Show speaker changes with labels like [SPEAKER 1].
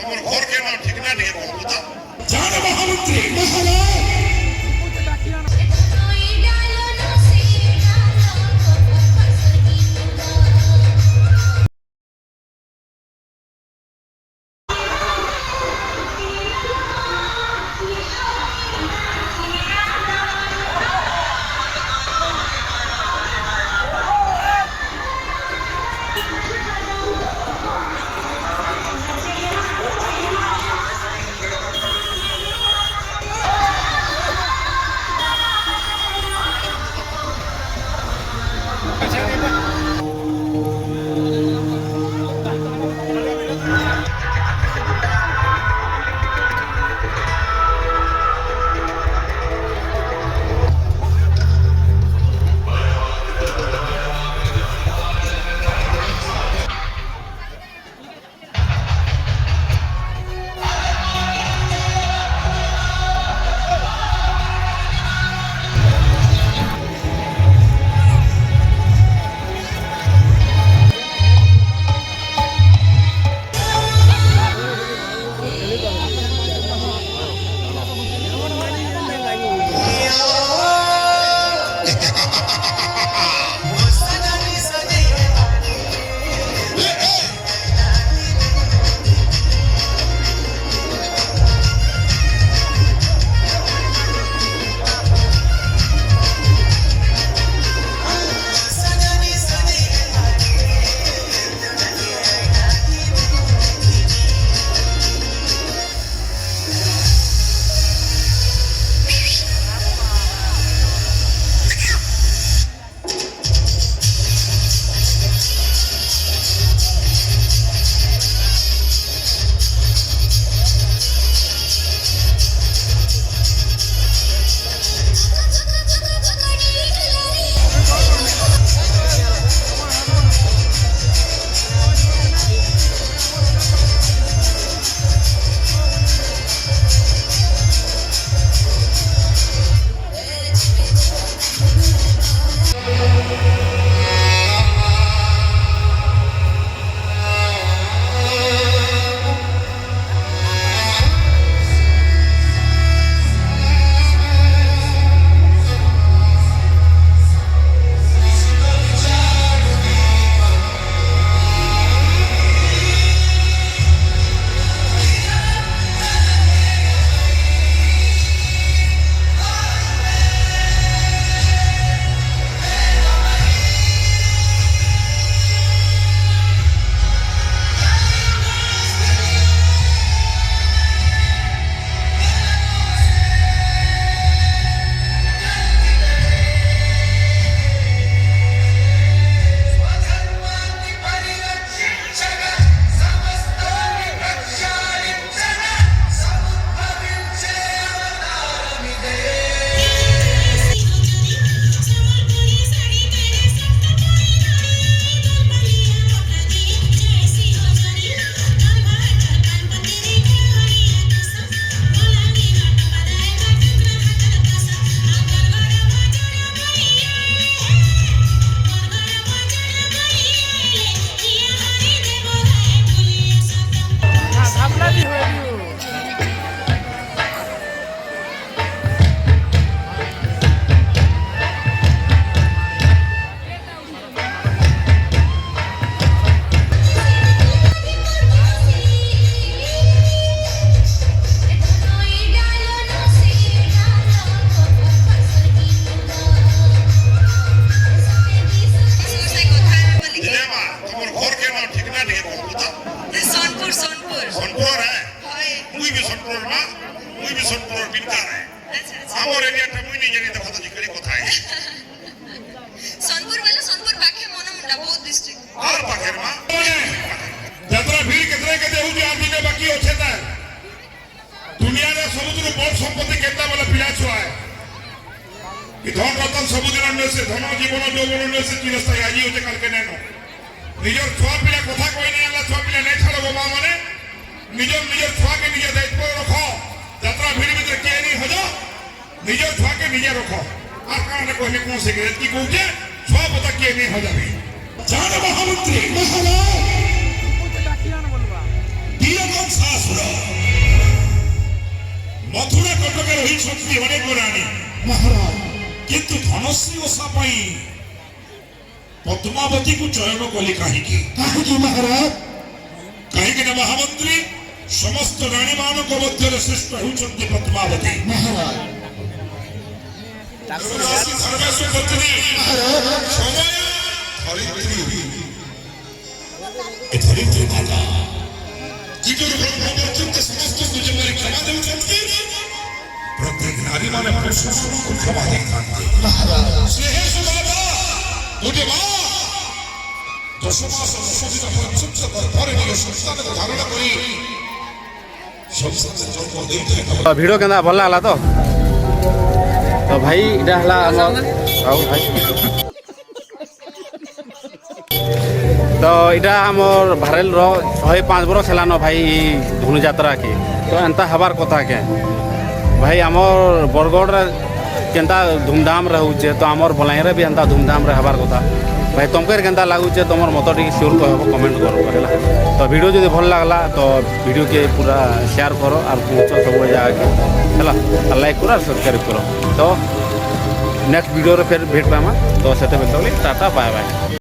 [SPEAKER 1] তোমার ঘর কেন ঠিক না নিয়ে কোন কথা
[SPEAKER 2] জান মহামন্ত্রী
[SPEAKER 1] আমার এরিয়াটা মুই नहीं জানি কথা জিজ্ঞাসা কোথায়
[SPEAKER 3] सोनपुर वाला सोनपुर पाखे मोनमुंडा बौद्ध डिस्ट्रिक्ट
[SPEAKER 1] আর পাখের মা
[SPEAKER 2] যাত্রা ভিড় কেতরে কেতে হউছি আর দিনে বাকি আছে তা দুনিয়ারে সমুদ্র বড় সম্পত্তি কেতা বলে পিলা ছুয়ায় কি ধন রতন সমুদ্র নেছে ধন জীবন যৌবন নেছে চিরস্থায়ী আজি হচ্ছে কালকে নেন নিজের ছুয়া পিলা কথা কই নাই আলা ছুয়া পিলা নাই ছাড়ব মা মানে নিজের ছুয়াকে নিজে দায়িত্ব রাখো যাত্রা ভিড় ভিতরে কে নি হজো নিজের ছুয়াকে নিজে রাখো আর কারণে কইলে কোন সিগারেট কি কইছে ছুয়া পতা কে নি হজাবে জান মহামন্ত্রী মহারাজ দিয়গন শাস্ত্র শক্তি অনেক রানী
[SPEAKER 4] महाराज
[SPEAKER 2] কিন্তু ধনশ্রী ওষা পাই পদ্মাবতীକୁ চয়ন কলি কাহিকি
[SPEAKER 4] काहे महाराज
[SPEAKER 2] କାହିଁକି ନା ମହାମନ୍ତ୍ରୀ ସମସ୍ତ ରାଣୀମାନଙ୍କ ମଧ୍ୟରେ ଶ୍ରେଷ୍ଠ ହେଉଛନ୍ତି ପଦ୍ମାବତୀ
[SPEAKER 4] महाराज
[SPEAKER 2] ଧର୍ମେଶ୍ୱର ପତ୍ନୀ ସମୟ ଧରିତ୍ରୀ ଏ ଧରିତ୍ରୀ ମାତା জীবন ব্রহ্ম পর্যন্ত সমস্ত দুজনের ক্ষমা দেউଛନ୍ତି প্রত্যেক নারী মানে পুরুষମାନଙ୍କୁ ক্ষমা ଦେଇଥାନ୍ତି ସ୍ନେହ ସୁଭାବ ଗୋଟେ ମା 10 ମାସ 10 ଦିନ ପର୍ଯ୍ୟନ୍ତ ଗର୍ଭରେ ନିଜ ସନ୍ତାନକୁ ଧାରଣ କରି ସଂସାର ଜନ୍ମ ଦେଇଥାଏ
[SPEAKER 5] तो वीडियो केंदा भल लागला तो भाई इटा हला आओ भाई तो इटा हमर भारेल रो 6-5 बरस हेलान भाई धनु यात्रा के तो एंता हबार कथा के भाई हमर बरगढ़ रे केंता धूमधाम रहउचे तो हमर बलांगीर भी एंता धूमधाम रे हबार कथा भाई तुमके केंता लागुचे तुमर मत टी श्योर कहबो कमेंट करो हैला तो वीडियो जदि भल लागला तो वीडियो के पूरा शेयर करो और पहुंचो सब जगह के हैला लाइक करो और सब्सक्राइब करो तो नेक्स्ट वीडियो रे फिर भेट पामा तो सेते बेतली टाटा बाय बाय।